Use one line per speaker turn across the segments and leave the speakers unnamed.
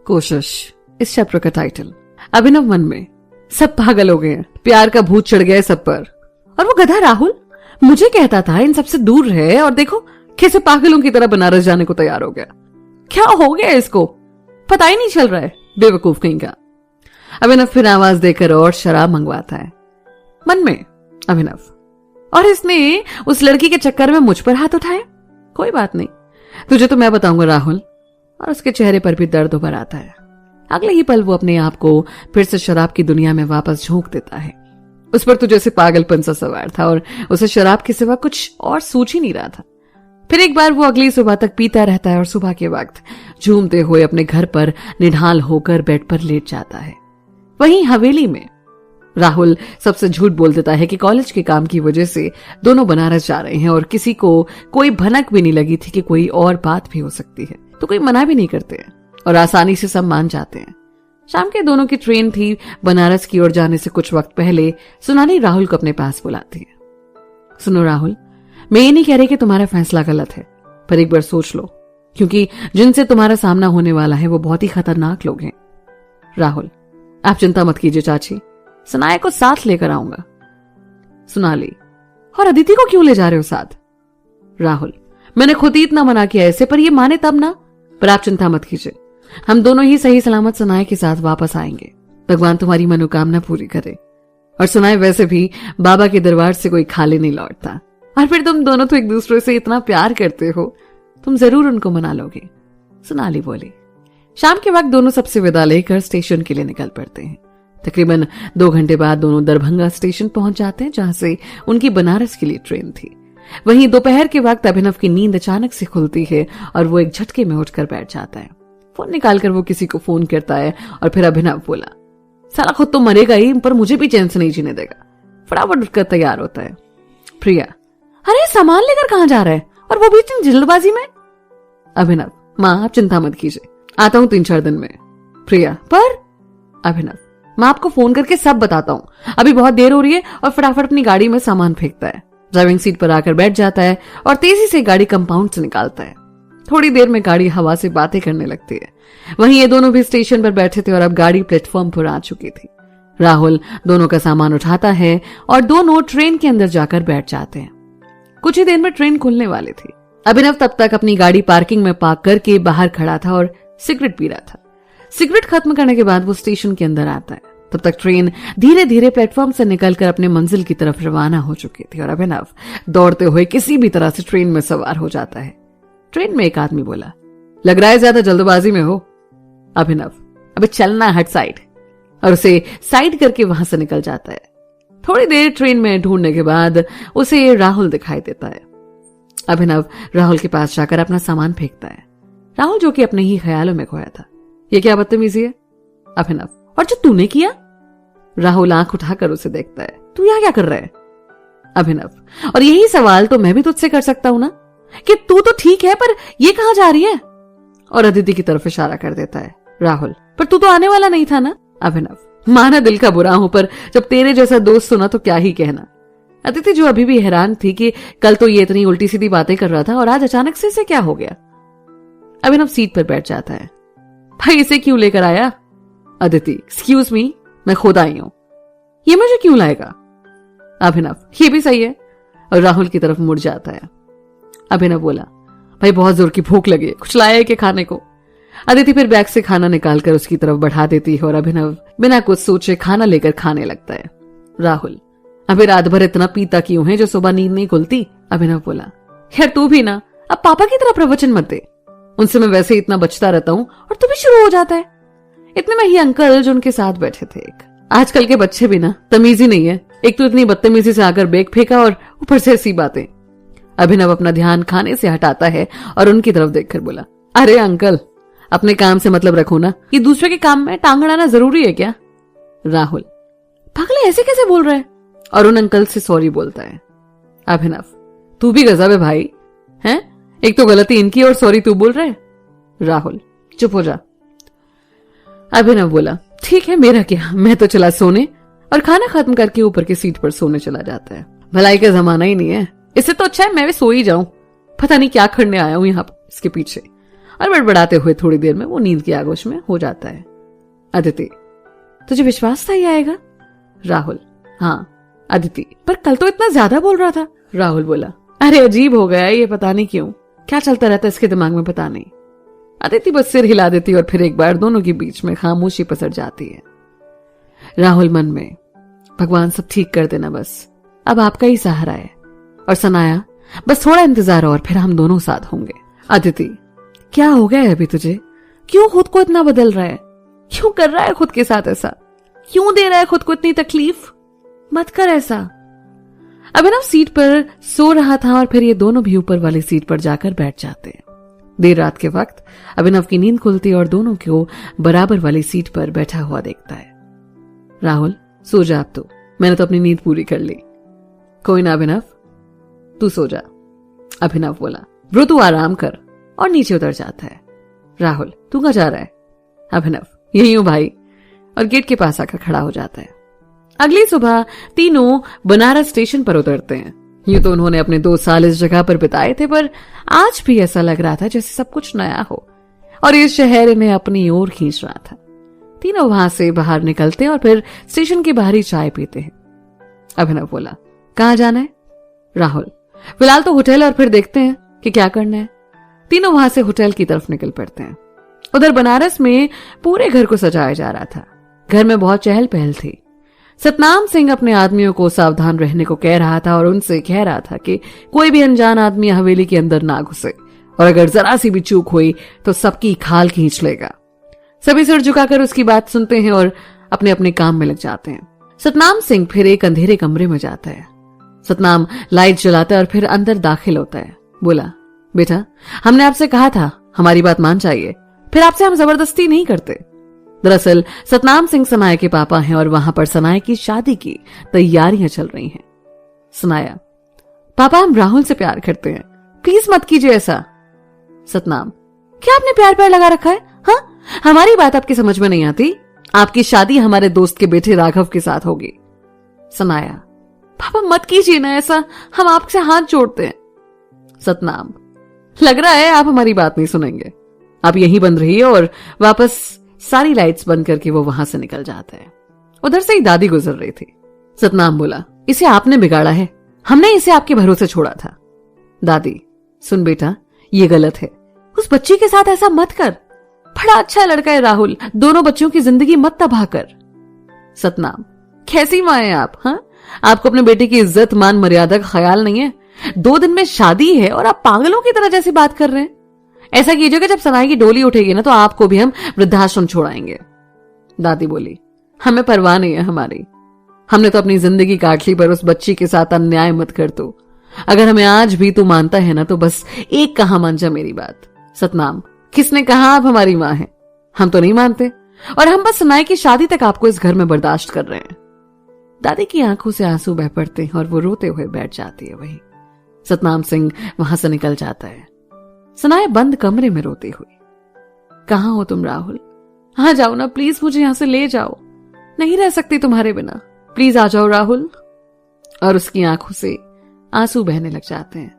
कोशिश इस चैप्टर का टाइटल। अभिनव मन में सब पागल हो गए हैं, प्यार का भूत चढ़ गया है सब पर। और वो गधा राहुल मुझे कहता था इन सबसे दूर रहे, और देखो कैसे पागलों की तरह बनारस जाने को तैयार हो गया। क्या हो गया इसको, पता ही नहीं चल रहा है, बेवकूफ कहीं का। अभिनव फिर आवाज देकर और शराब मंगवाता है मन में अभिनव, और इसने उस लड़की के चक्कर में मुझ पर हाथ उठाया। कोई बात नहीं, तुझे तो मैं बताऊंगा राहुल। और उसके चेहरे पर भी दर्द उभर आता है। अगले ही पल वो अपने आप को फिर से शराब की दुनिया में वापस झोंक देता है। उस पर तो जैसे पागलपन सा सवार था और उसे शराब के सिवा कुछ और सूझ ही नहीं रहा था। फिर एक बार वो अगली सुबह तक पीता रहता है और सुबह के वक्त झूमते हुए अपने घर पर निढाल होकर बेड पर लेट जाता है। वहीं हवेली में राहुल सबसे झूठ बोल देता है कि कॉलेज के काम की वजह से दोनों बनारस जा रहे हैं, और किसी को कोई भनक भी नहीं लगी थी कि कोई और बात भी हो सकती है, तो कोई मना भी नहीं करते हैं और आसानी से सब मान जाते हैं। शाम के दोनों की ट्रेन थी। बनारस की ओर जाने से कुछ वक्त पहले सोनाली राहुल को अपने पास बुलाती है। सुनो राहुल, मैं ये नहीं कह रही कि तुम्हारा फैसला गलत है, पर एक बार सोच लो, क्योंकि जिनसे तुम्हारा सामना होने वाला है वो बहुत ही खतरनाक लोग हैं। राहुल, आप चिंता मत कीजिए चाची, सनाया को साथ लेकर आऊंगा। सोनाली, और अदिति को क्यों ले जा रहे हो साथ? राहुल, मैंने खुद ही इतना मना किया ऐसे, पर ये माने तब ना। पर आप चिंता मत कीजिए, हम दोनों ही सही सलामत सनाया के साथ वापस आएंगे। भगवान तुम्हारी मनोकामना पूरी करे। और सुनाए वैसे भी बाबा के दरबार से कोई खाली नहीं लौटता, और फिर तुम दोनों तो एक दूसरे से इतना प्यार करते हो, तुम जरूर उनको मना लोगे। सोनाली बोली। शाम के वक्त दोनों सबसे विदा लेकर स्टेशन के लिए निकल पड़ते हैं। तकरीबन 2 घंटे बाद दोनों दरभंगा स्टेशन पहुंच जाते हैं, जहां से उनकी बनारस के लिए ट्रेन थी। वहीं दोपहर के वक्त अभिनव की नींद अचानक से खुलती है और वो एक झटके में उठकर बैठ जाता है। फोन निकालकर वो किसी को फोन करता है और फिर अभिनव बोला, साला खुद तो मरेगा ही, पर मुझे भी चैन से नहीं जीने देगा। फटाफट उठकर तैयार होता है। प्रिया, अरे सामान लेकर कहां जा रहा है, और वो भी इतनी जल्दबाजी में? अभिनव, माँ आप चिंता मत कीजिए, आता हूं 3-4 दिन में। प्रिया, पर? अभिनव, मैं आपको फोन करके सब बताता हूं, अभी बहुत देर हो रही है। और फटाफट अपनी गाड़ी में सामान फेंकता है, ड्राइविंग सीट पर आकर बैठ जाता है और तेजी से गाड़ी कंपाउंड से निकालता है। थोड़ी देर में गाड़ी हवा से बातें करने लगती है। वहीं ये दोनों भी स्टेशन पर बैठे थे और अब गाड़ी प्लेटफॉर्म पर आ चुकी थी। राहुल दोनों का सामान उठाता है और दोनों ट्रेन के अंदर जाकर बैठ जाते हैं। कुछ ही देर में ट्रेन खुलने वाली थी। अभिनव तब तक अपनी गाड़ी पार्किंग में पार्क करके बाहर खड़ा था और सिगरेट पी रहा था। सिगरेट खत्म करने के बाद वो स्टेशन के अंदर आता है। तब तक ट्रेन धीरे धीरे प्लेटफॉर्म से निकलकर अपने मंजिल की तरफ रवाना हो चुकी थी और अभिनव दौड़ते हुए किसी भी तरह से ट्रेन में सवार हो जाता है। ट्रेन में एक आदमी बोला, लग रहा है ज्यादा जल्दबाजी में हो। अभिनव, अबे चलना हट साइड, और उसे साइड करके वहां से निकल जाता है। थोड़ी देर ट्रेन में ढूंढने के बाद उसे राहुल दिखाई देता है। अभिनव राहुल के पास जाकर अपना सामान फेंकता है। राहुल जो कि अपने ही ख्यालों में खोया था, ये क्या बदतमीजी है? अभिनव, और जो तूने किया? राहुल आंख उठाकर उसे देखता है, तू यहाँ क्या कर रहा है? अभिनव, और यही सवाल तो मैं भी तुझसे कर सकता हूं ना, कि तू तो ठीक है पर ये कहां जा रही है? और अदिति की तरफ इशारा कर देता है। राहुल, पर तू तो आने वाला नहीं था ना? अभिनव, माना दिल का बुरा हूं, पर जब तेरे जैसा दोस्त सुना तो क्या ही कहना। अदिति जो अभी भी हैरान थी कि कल तो ये इतनी उल्टी सीधी बातें कर रहा था और आज अचानक से इसे क्या हो गया। अभिनव सीट पर बैठ जाता है। भाई इसे क्यों लेकर आया? अदिति, एक्सक्यूज मी, मैं खुद आई हूं, ये मुझे क्यों लाएगा? अभिनव, ये भी सही है, और राहुल की तरफ मुड़ जाता है। अभिनव बोला, भाई बहुत जोर की भूख लगी है, कुछ लाया है क्या खाने को? अदिति फिर बैग से खाना निकालकर उसकी तरफ बढ़ा देती है और अभिनव बिना कुछ सोचे खाना लेकर खाने लगता है। राहुल, अभी रात भर इतना पीता क्यों है जो सुबह नींद नहीं खुलती? अभिनव बोला, खैर तू भी ना, अब पापा की तरह प्रवचन मत दे, उनसे मैं वैसे ही इतना बचता रहता हूं और तू भी शुरू हो जाता है। इतने में ही अंकल जो उनके साथ बैठे थे, आजकल के बच्चे भी ना तमीज ही नहीं है, एक तो इतनी बदतमीजी से आकर बैग फेंका और ऊपर से ऐसी बातें। अभिनव अपना ध्यान खाने से हटाता है और उनकी तरफ देखकर बोला, अरे अंकल, अपने काम से मतलब रखो ना, ये दूसरे के काम में टांग अड़ाना जरूरी है क्या? राहुल, पागल ऐसे कैसे बोल रहे हैं? और उन अंकल से सॉरी बोलता है। अभिनव, तू भी गजब है भाई, हैं? एक तो गलती इनकी और सॉरी तू बोल रहे? राहुल, चुप हो जा। अभिनव बोला, ठीक है मेरा क्या, मैं तो चला सोने, और खाना खत्म करके ऊपर की सीट पर सोने चला जाता है। भलाई का जमाना ही नहीं है, इससे तो अच्छा है मैं भी सो ही जाऊं, पता नहीं क्या करने आया हूं यहाँ इसके पीछे। और बड़बड़ाते हुए थोड़ी देर में वो नींद की आगोश में हो जाता है। अदिति, तुझे विश्वास था ये आएगा? राहुल, हाँ। अदिति, पर कल तो इतना ज्यादा बोल रहा था। राहुल बोला, अरे अजीब हो गया ये, पता नहीं क्यों, क्या चलता रहता है इसके दिमाग में पता नहीं। अदिति बस सिर हिला देती और फिर एक बार दोनों के बीच में खामोशी पसर जाती है। राहुल मन में, भगवान सब ठीक कर देना, बस अब आपका ही सहारा है। और सनाया, बस थोड़ा इंतजार और फिर हम दोनों साथ होंगे। अदिति, क्या हो गया है अभी तुझे? क्यों खुद को इतना बदल रहा है? क्यों कर रहा है खुद के साथ ऐसा? क्यों दे रहा है खुद को इतनी तकलीफ? मत कर ऐसा। अभिनव सीट पर सो रहा था और फिर ये दोनों भी ऊपर वाली सीट पर जाकर बैठ जाते। देर रात के वक्त अभिनव की नींद खुलती और दोनों को बराबर वाली सीट पर बैठा हुआ देखता है। राहुल, सो जा अब तो, मैंने तो अपनी नींद पूरी कर ली। कोई ना अभिनव, तू सो जा। अभिनव बोला, ब्रो तू आराम कर, और नीचे उतर जाता है। राहुल, तू कहाँ जा रहा है? अभिनव, यही हूं भाई, और गेट के पास आकर खड़ा हो जाता है। अगली सुबह तीनों बनारस स्टेशन पर उतरते हैं। यूं तो उन्होंने अपने 2 साल इस जगह पर बिताए थे, पर आज भी ऐसा लग रहा था जैसे सब कुछ नया हो और ये शहर इन्हें अपनी ओर खींच रहा था। तीनों वहां से बाहर निकलते हैं और फिर स्टेशन के बाहर ही चाय पीते हैं। अभिनव बोला, कहाँ जाना है? राहुल, फिलहाल तो होटल, और फिर देखते हैं कि क्या करना है। तीनों वहां से होटल की तरफ निकल पड़ते हैं। उधर बनारस में पूरे घर को सजाया जा रहा था। घर में बहुत चहल पहल थी। सतनाम सिंह अपने आदमियों को सावधान रहने को कह रहा था और उनसे कह रहा था कि कोई भी अनजान आदमी हवेली के अंदर ना घुसे, और अगर जरा सी भी चूक हुई तो सबकी खाल खींच लेगा। सभी सिर झुकाकर उसकी बात सुनते हैं और अपने अपने काम में लग जाते हैं। सतनाम सिंह फिर एक अंधेरे कमरे में जाता है। सतनाम लाइट जलाता है और फिर अंदर दाखिल होता है। बोला, बेटा, हमने आपसे कहा था हमारी बात मान चाहिए, फिर आपसे हम जबरदस्ती नहीं करते। दरअसल सतनाम सिंह सनाया के पापा हैं और वहां पर सनाया की शादी की तैयारियां चल रही हैं। सनाया, पापा हम राहुल से प्यार करते हैं, प्लीज मत कीजिए ऐसा। सतनाम, क्या आपने प्यार प्यार लगा रखा है? हाँ, हमारी बात आपकी समझ में नहीं आती। आपकी शादी हमारे दोस्त के बेटे राघव के साथ होगी। सनाया, पापा मत कीजिए ना ऐसा, हम आपसे हाथ जोड़ते हैं। सतनाम, लग रहा है आप हमारी बात नहीं सुनेंगे। आप यहीं बंद रहिए, और वापस सारी लाइट्स बंद करके वो वहां से निकल जाता है। उधर से ही दादी गुजर रही थी। सतनाम बोला, इसे आपने बिगाड़ा है, हमने इसे आपके भरोसे छोड़ा था। दादी, सुन बेटा, ये गलत है, उस बच्ची के साथ ऐसा मत कर। बड़ा अच्छा लड़का है राहुल, दोनों बच्चों की जिंदगी मत तबाह कर। सतनाम, कैसी मां है आप? हाँ, आपको अपने बेटे की इज्जत मान मर्यादा का ख्याल नहीं है? 2 दिन में शादी है और आप पागलों की तरह जैसी बात कर रहे हैं। ऐसा कीजिएगा, जब सनाई की डोली उठेगी ना तो आपको भी हम वृद्धाश्रम छोड़ाएंगे। दादी बोली, हमें परवाह नहीं है हमारी, हमने तो अपनी जिंदगी काट ली, पर उस बच्ची के साथ अन्याय मत कर तू। अगर हमें आज भी तू मानता है ना तो बस एक कहा मान जा मेरी बात। सतनाम, किसने कहा आप हमारी मां हैं? हम तो नहीं मानते, और हम बस सनाई की शादी तक आपको इस घर में बर्दाश्त कर रहे हैं। दादी की आंखों से आंसू बह पड़ते हैं और वो रोते हुए बैठ जाती है। वही सतनाम सिंह वहां से निकल जाता है। सनाया बंद कमरे में रोती हुई, कहां हो तुम राहुल? आ जाओ ना प्लीज, मुझे यहां से ले जाओ, नहीं रह सकती तुम्हारे बिना, प्लीज आ जाओ राहुल। और उसकी आंखों से आंसू बहने लग जाते हैं।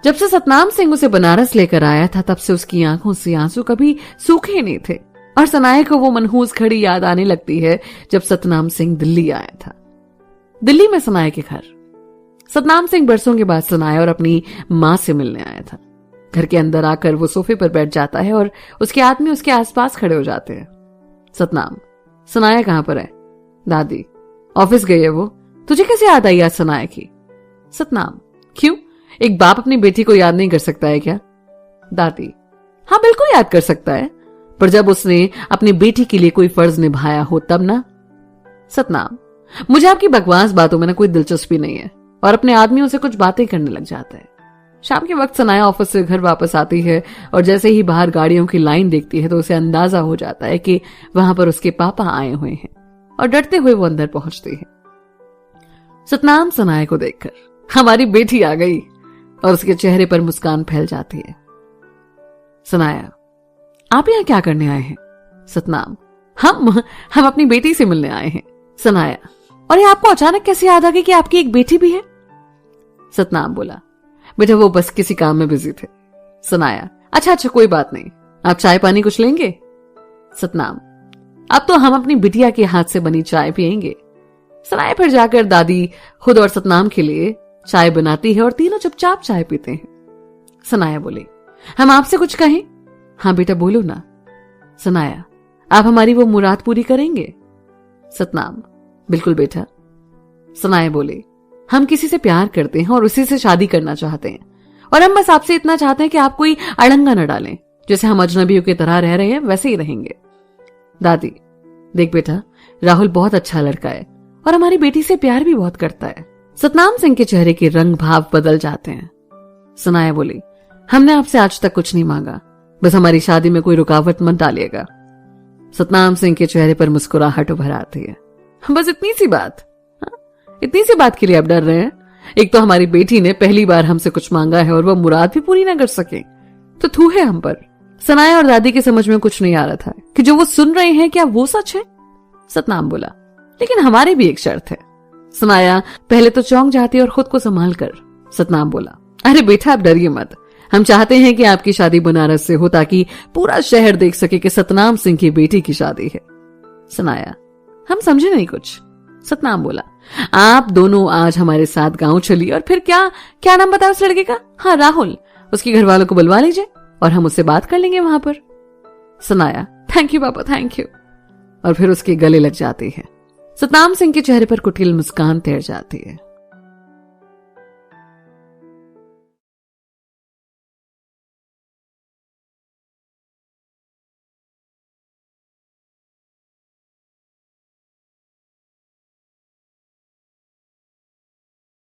जब से सतनाम सिंह उसे बनारस लेकर आया था तब से उसकी आंखों से आंसू कभी सूखे नहीं थे, और सनाया को वो मनहूस खड़ी याद आने लगती है जब सतनाम सिंह दिल्ली आया था। दिल्ली में सनाया के घर सतनाम सिंह बरसों के बाद सनाया और अपनी मां से मिलने आया था। घर के अंदर आकर वो सोफे पर बैठ जाता है और उसके आदमी उसके आसपास खड़े हो जाते हैं। सतनाम, सनाया कहां पर है? दादी, ऑफिस गई है वो। तुझे कैसे याद आई आज सनाया की? सतनाम, क्यों, एक बाप अपनी बेटी को याद नहीं कर सकता है क्या? दादी, हाँ बिल्कुल याद कर सकता है, पर जब उसने अपनी बेटी के लिए कोई फर्ज निभाया हो तब ना। सतनाम, मुझे आपकी बकवास बातों में ना कोई दिलचस्पी नहीं है, और अपने आदमियों से कुछ बातें करने लग जाता है। शाम के वक्त सनाया ऑफिस से घर वापस आती है और जैसे ही बाहर गाड़ियों की लाइन देखती है तो उसे अंदाजा हो जाता है कि वहां पर उसके पापा आए हुए हैं, और डरते हुए वो अंदर पहुंचती है। सतनाम सनाया को देखकर, हमारी बेटी आ गई, और उसके चेहरे पर मुस्कान फैल जाती है। सनाया, आप यहां क्या करने आए हैं? सतनाम, हम अपनी बेटी से मिलने आए हैं। सनाया, और ये आपको अचानक कैसे याद आ गई कि आपकी एक बेटी भी है? सतनाम बोला, बेटा वो बस किसी काम में बिजी थे। सनाया, अच्छा कोई बात नहीं, आप चाय पानी कुछ लेंगे? सतनाम, अब तो हम अपनी बिटिया के हाथ से बनी चाय पियेंगे। सनाया फिर जाकर दादी खुद और सतनाम के लिए चाय बनाती है और तीनों चुपचाप चाय पीते हैं। सनाया बोली, हम आपसे कुछ कहें? हाँ बेटा बोलो ना। सनाया, आप हमारी वो मुराद पूरी करेंगे? सतनाम, बिल्कुल बेटा। सनाया बोले, हम किसी से प्यार करते हैं और उसी से शादी करना चाहते हैं, और हम बस आपसे इतना चाहते हैं कि आप कोई अड़ंगा न डालें। जैसे हम अजनबियों की तरह रह रहे हैं वैसे ही रहेंगे। दादी, देख बेटा, राहुल बहुत अच्छा लड़का है और हमारी बेटी से प्यार भी बहुत करता है। सतनाम सिंह के चेहरे के रंग भाव बदल जाते हैं। सनाया बोली, हमने आपसे आज तक कुछ नहीं मांगा, बस हमारी शादी में कोई रुकावट मत डालिएगा। सतनाम सिंह के चेहरे पर मुस्कुराहट उभर आती है। बस इतनी सी बात? इतनी सी बात के लिए आप डर रहे हैं? एक तो हमारी बेटी ने पहली बार हमसे कुछ मांगा है और वो मुराद भी पूरी ना कर सके तो थू है हम पर। सनाया और दादी के समझ में कुछ नहीं आ रहा था कि जो वो सुन रहे हैं क्या वो सच है। सतनाम बोला, लेकिन हमारी भी एक शर्त है। सनाया पहले तो चौंक जाती और खुद को संभाल कर सतनाम बोला, अरे बेटा आप डरिए मत, हम चाहते हैं कि आपकी शादी बनारस से हो ताकि पूरा शहर देख सके कि सतनाम सिंह की बेटी की शादी है। सनाया, हम समझे नहीं कुछ। सतनाम बोला, आप दोनों आज हमारे साथ गांव चलिए और फिर क्या नाम बताया उस लड़के का? हाँ राहुल, उसके घर वालों को बुलवा लीजिए और हम उससे बात कर लेंगे वहां पर। सनाया, थैंक यू पापा थैंक यू, और फिर उसके गले लग जाती है। सतनाम सिंह के चेहरे पर कुटिल मुस्कान तैर जाती है।